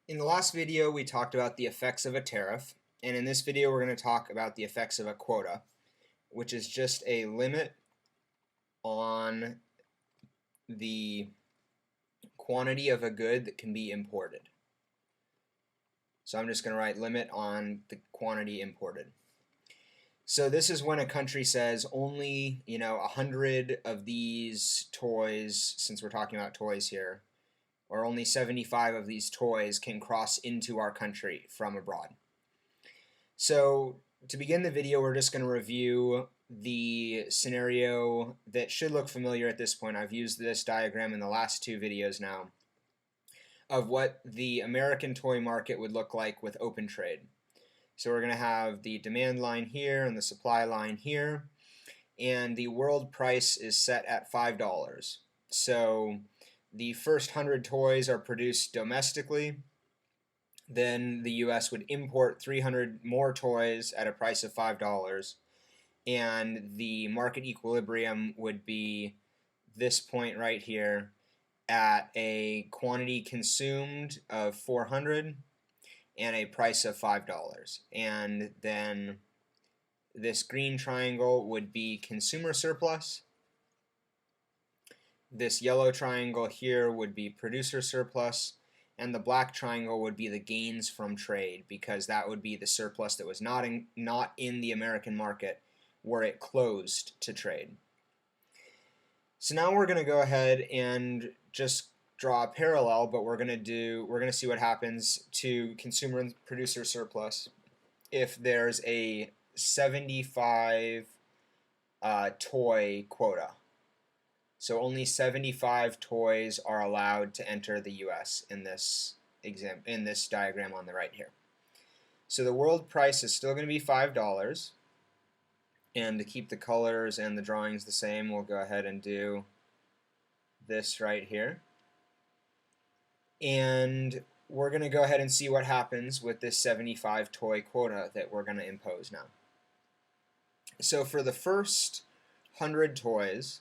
In the last video, we talked about the effects of a tariff, and in this video, we're going to talk about the effects of a quota, which is just a limit on the quantity of a good that can be imported. So I'm just going to write limit on the quantity imported. So this is when a country says only, 100 of these toys, since we're talking about toys here, or only 75 of these toys can cross into our country from abroad. So to begin the video, we're just going to review the scenario that should look familiar at this point. I've used this diagram in the last two videos now of what the American toy market would look like with open trade. So we're going to have the demand line here and the supply line here, and the world price is set at $5. So the first 100 toys are produced domestically. Then the US would import 300 more toys at a price of $5, and the market equilibrium would be this point right here at a quantity consumed of 400 and a price of $5. And then this green triangle would be consumer surplus. This yellow triangle here would be producer surplus, and the black triangle would be the gains from trade, because that would be the surplus that was not in the American market where it closed to trade. So now we're going to go ahead and just draw a parallel, but we're going to see what happens to consumer and producer surplus if there's a 75 toy quota. So only 75 toys are allowed to enter the US in this diagram on the right here. So the world price is still going to be $5. And to keep the colors and the drawings the same, we'll go ahead and do this right here. And we're going to go ahead and see what happens with this 75 toy quota that we're going to impose now. So for the first 100 toys,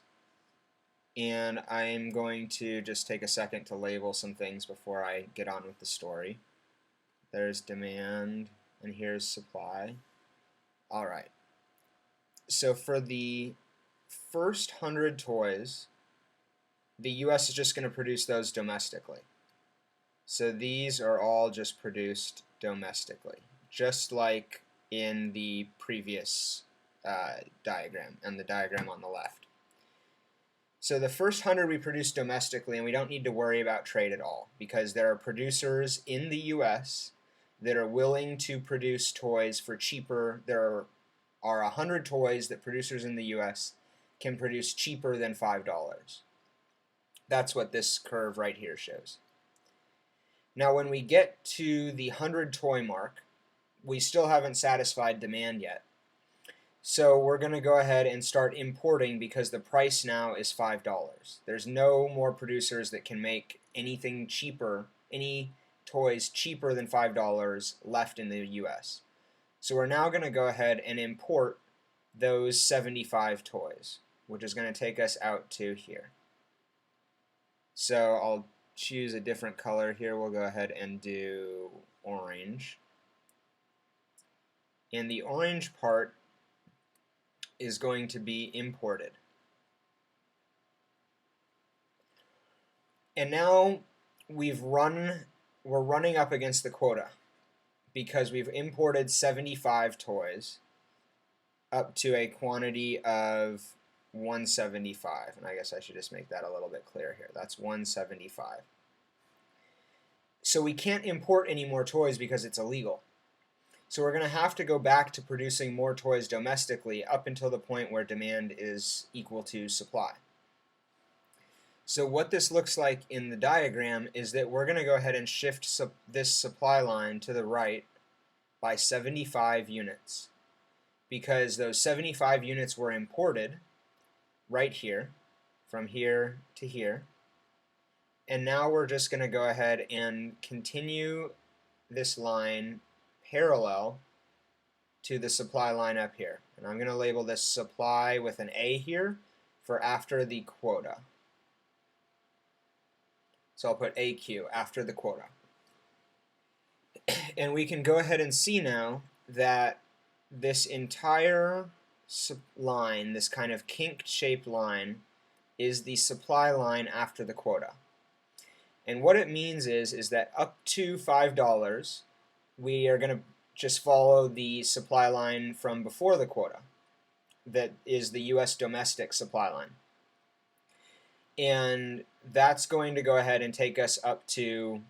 and I'm going to just take a second to label some things before I get on with the story. There's demand, and here's supply. Alright. So for the first 100 toys, the US is just going to produce those domestically. So these are all just produced domestically, just like in the previous diagram, and the diagram on the left. So the first 100 we produce domestically, and we don't need to worry about trade at all, because there are producers in the US that are willing to produce toys for cheaper. There are 100 toys that producers in the US can produce cheaper than $5. That's what this curve right here shows. Now when we get to the 100 toy mark, we still haven't satisfied demand yet. So we're going to go ahead and start importing, because the price now is $5. There's no more producers that can make anything cheaper, any toys cheaper than $5 left in the US. So we're now going to go ahead and import those 75 toys, which is going to take us out to here. So I'll choose a different color here. We'll go ahead and do orange. And the orange part is going to be imported. And now we're running up against the quota, because we've imported 75 toys up to a quantity of 175. And I guess I should just make that a little bit clearer here. That's 175. So we can't import any more toys because it's illegal. So we're going to have to go back to producing more toys domestically up until the point where demand is equal to supply. So what this looks like in the diagram is that we're going to go ahead and shift this supply line to the right by 75 units, because those 75 units were imported right here, from here to here. And now we're just going to go ahead and continue this line parallel to the supply line up here. And I'm going to label this supply with an A here for after the quota. So I'll put AQ after the quota. And we can go ahead and see now that this entire line, this kind of kinked shaped line, is the supply line after the quota. And what it means is that up to $5, we are going to just follow the supply line from before the quota. That is the US domestic supply line. And that's going to go ahead and take us up to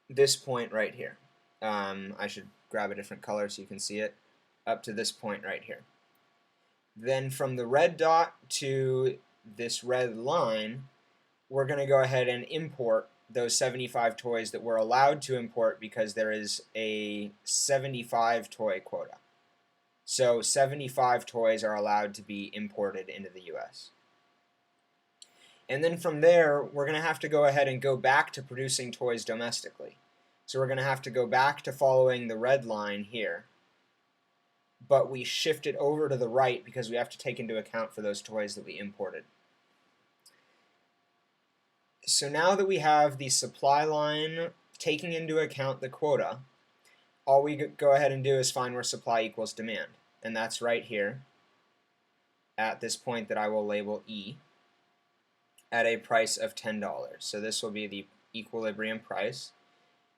this point right here. I should grab a different color so you can see it. Up to this point right here. Then from the red dot to this red line, we're going to go ahead and import those 75 toys that we're allowed to import because there is a 75 toy quota. So 75 toys are allowed to be imported into the US. And then from there, we're going to have to go ahead and go back to producing toys domestically. So we're going to have to go back to following the red line here. But we shift it over to the right because we have to take into account for those toys that we imported. So now that we have the supply line taking into account the quota, all we go ahead and do is find where supply equals demand. And that's right here at this point that I will label E at a price of $10. So this will be the equilibrium price.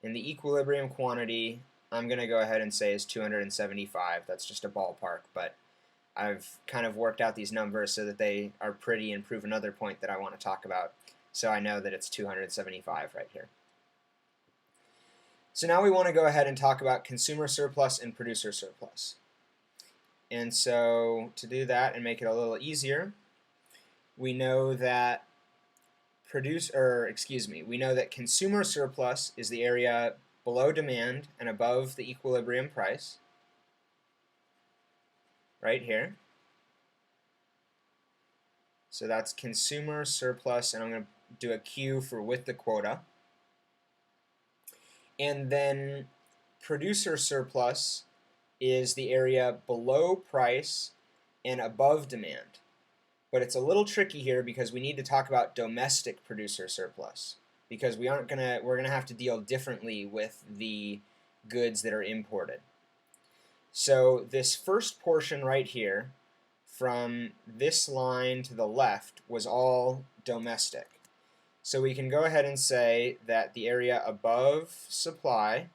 And the equilibrium quantity, I'm going to go ahead and say is 275. That's just a ballpark, but I've kind of worked out these numbers so that they are pretty and prove another point that I want to talk about. So I know that it's 275 right here. So now we want to go ahead and talk about consumer surplus and producer surplus. And so to do that and make it a little easier, we know that we know that consumer surplus is the area below demand and above the equilibrium price, right here. So that's consumer surplus, and I'm going to do a Q for with the quota. And then producer surplus is the area below price and above demand. But it's a little tricky here because we need to talk about domestic producer surplus, because we're gonna have to deal differently with the goods that are imported. So this first portion right here, from this line to the left, was all domestic. So we can go ahead and say that the area above supply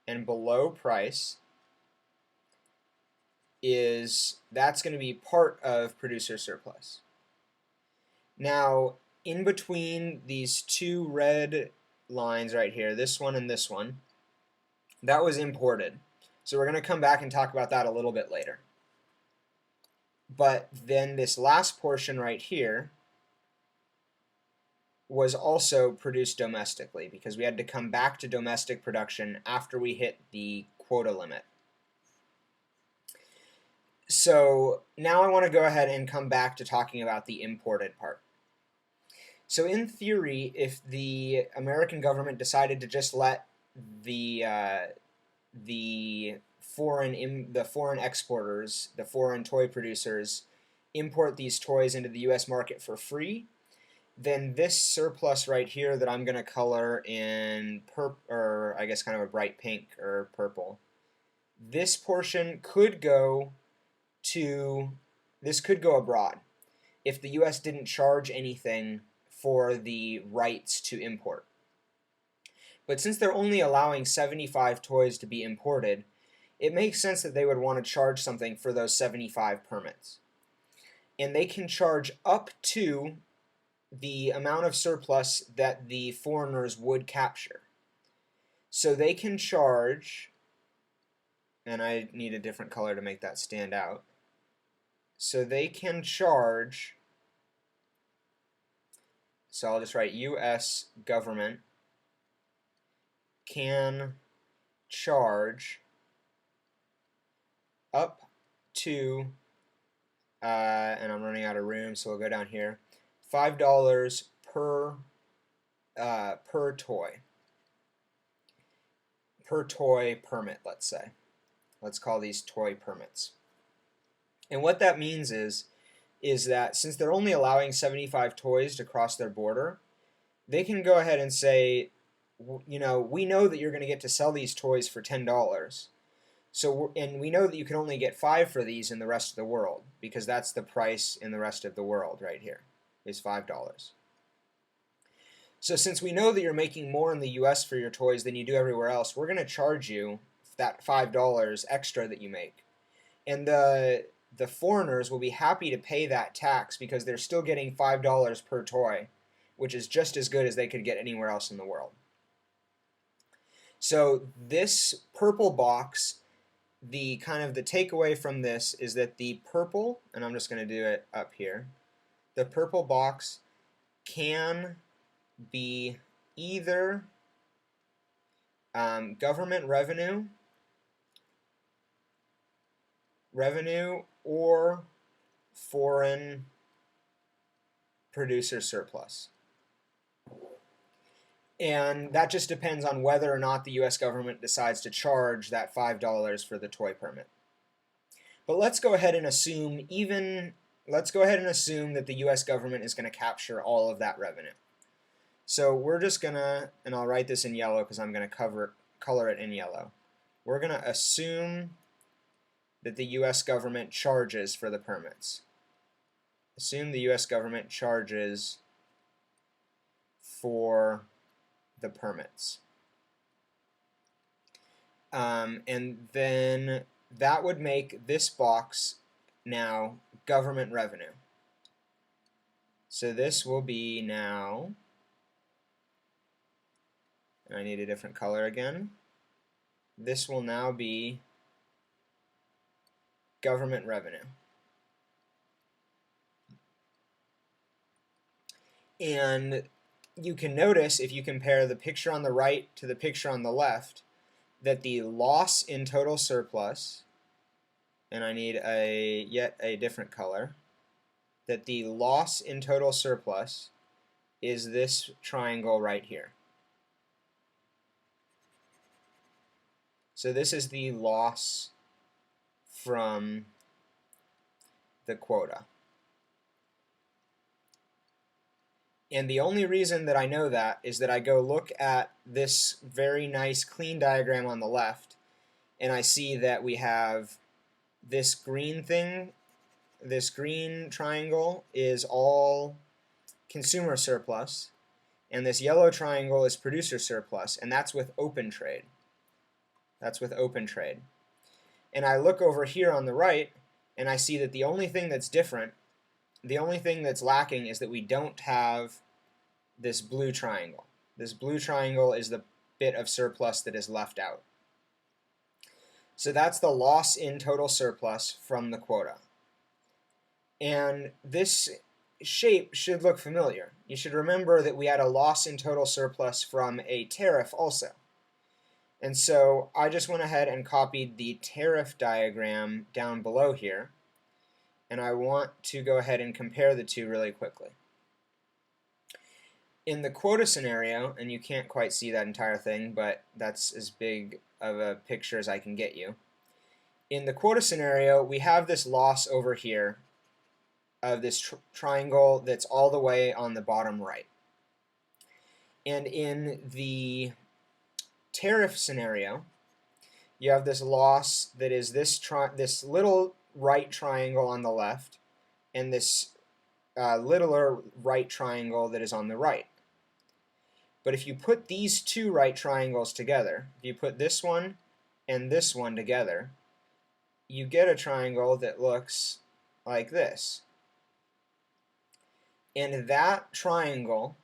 and below price that's going to be part of producer surplus. Now, in between these two red lines right here, this one and this one, that was imported. So we're going to come back and talk about that a little bit later. But then this last portion right here was also produced domestically because we had to come back to domestic production after we hit the quota limit. So now I want to go ahead and come back to talking about the imported part. So in theory, if the American government decided to just let the foreign exporters, the foreign toy producers, import these toys into the U.S. market for free, then this surplus right here that I'm going to color in or I guess kind of a bright pink or purple, this portion could go abroad if the U.S. didn't charge anything for the rights to import. But since they're only allowing 75 toys to be imported, it makes sense that they would want to charge something for those 75 permits. And they can charge up to the amount of surplus that the foreigners would capture. So they can charge, and I need a different color to make that stand out. So they can charge, so I'll just write U.S. government can charge up to, and I'm running out of room, so we'll go down here, $5 per toy. Per toy permit, let's say. Let's call these toy permits. And what that means is that since they're only allowing 75 toys to cross their border, they can go ahead and say, you know, we know that you're going to get to sell these toys for $10. So, and we know that you can only get 5 for these in the rest of the world, because that's the price in the rest of the world right here, is $5. So since we know that you're making more in the US for your toys than you do everywhere else, we're going to charge you that $5 extra that you make. And the foreigners will be happy to pay that tax because they're still getting $5 per toy, which is just as good as they could get anywhere else in the world. So this purple box, the kind of the takeaway from this is that the purple, and I'm just going to do it up here, the purple box can be either government revenue or foreign producer surplus. And that just depends on whether or not the US government decides to charge that $5 for the toy permit. But let's go ahead and assume that the US government is going to capture all of that revenue. So we're just going to, and I'll write this in yellow because I'm going to color it in yellow. We're going to assume that the US government charges for the permits. Assume the US government charges for the permits. And then that would make this box now government revenue. So this will be now, and I need a different color again, this will now be government revenue. And you can notice, if you compare the picture on the right to the picture on the left, that the loss in total surplus, and I need yet a different color, that the loss in total surplus is this triangle right here. So this is the loss from the quota. And the only reason that I know that is that I go look at this very nice clean diagram on the left, and I see that we have this green thing, this green triangle is all consumer surplus, and this yellow triangle is producer surplus, and that's with open trade. That's with open trade. And I look over here on the right, and I see that the only thing that's different, the only thing that's lacking is that we don't have this blue triangle. This blue triangle is the bit of surplus that is left out. So that's the loss in total surplus from the quota. And this shape should look familiar. You should remember that we had a loss in total surplus from a tariff also. And so I just went ahead and copied the tariff diagram down below here, and I want to go ahead and compare the two really quickly. In the quota scenario, and you can't quite see that entire thing, but that's as big of a picture as I can get you. In the quota scenario, we have this loss over here of this triangle that's all the way on the bottom right. And in the tariff scenario, you have this loss that is this little right triangle on the left and this littler right triangle that is on the right. But if you put these two right triangles together, if you put this one and this one together, you get a triangle that looks like this. And that triangle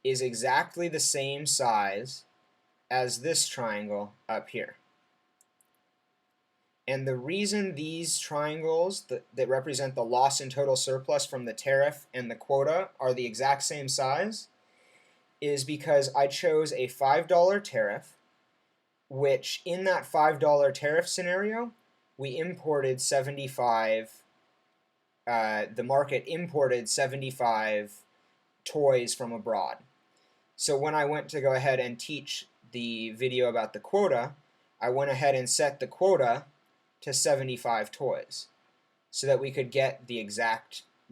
is exactly the same size as this triangle up here. And the reason these triangles that represent the loss in total surplus from the tariff and the quota are the exact same size is because I chose a $5 tariff, which in that $5 tariff scenario, we imported 75, the market imported 75 toys from abroad. So when I went to go ahead and teach the video about the quota, I went ahead and set the quota to 75 toys so that we could get the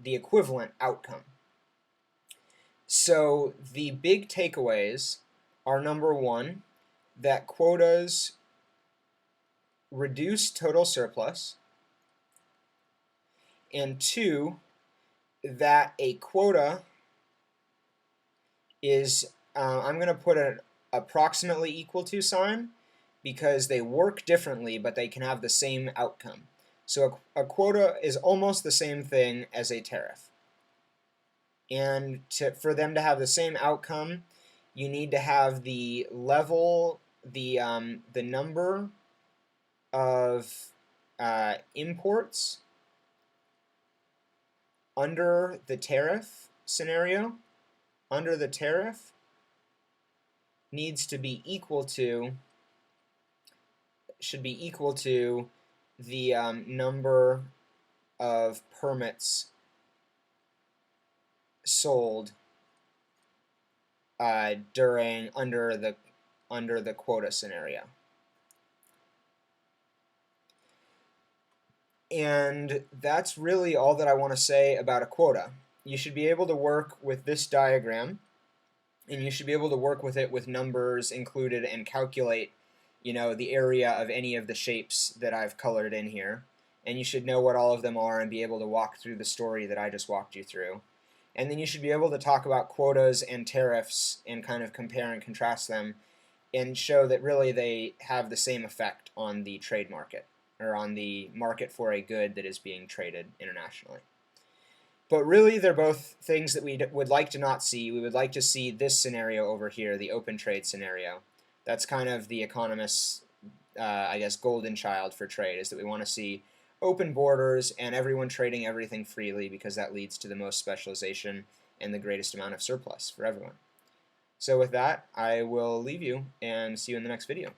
equivalent outcome. So the big takeaways are, number one, that quotas reduce total surplus, and two, that a quota is, I'm going to put an approximately equal to sign because they work differently, but they can have the same outcome. So a quota is almost the same thing as a tariff. And for them to have the same outcome, you need to have the level, the number of imports under the tariff scenario, under the tariff, needs to be equal to, should be equal to the number of permits sold during under the quota scenario. And that's really all that I want to say about a quota. You should be able to work with this diagram, and you should be able to work with it with numbers included and calculate, the area of any of the shapes that I've colored in here. And you should know what all of them are and be able to walk through the story that I just walked you through. And then you should be able to talk about quotas and tariffs and kind of compare and contrast them and show that really they have the same effect on the trade market, or on the market for a good that is being traded internationally. But really, they're both things that we would like to not see. We would like to see this scenario over here, the open trade scenario. That's kind of the economist's, I guess, golden child for trade, is that we want to see open borders and everyone trading everything freely, because that leads to the most specialization and the greatest amount of surplus for everyone. So with that, I will leave you and see you in the next video.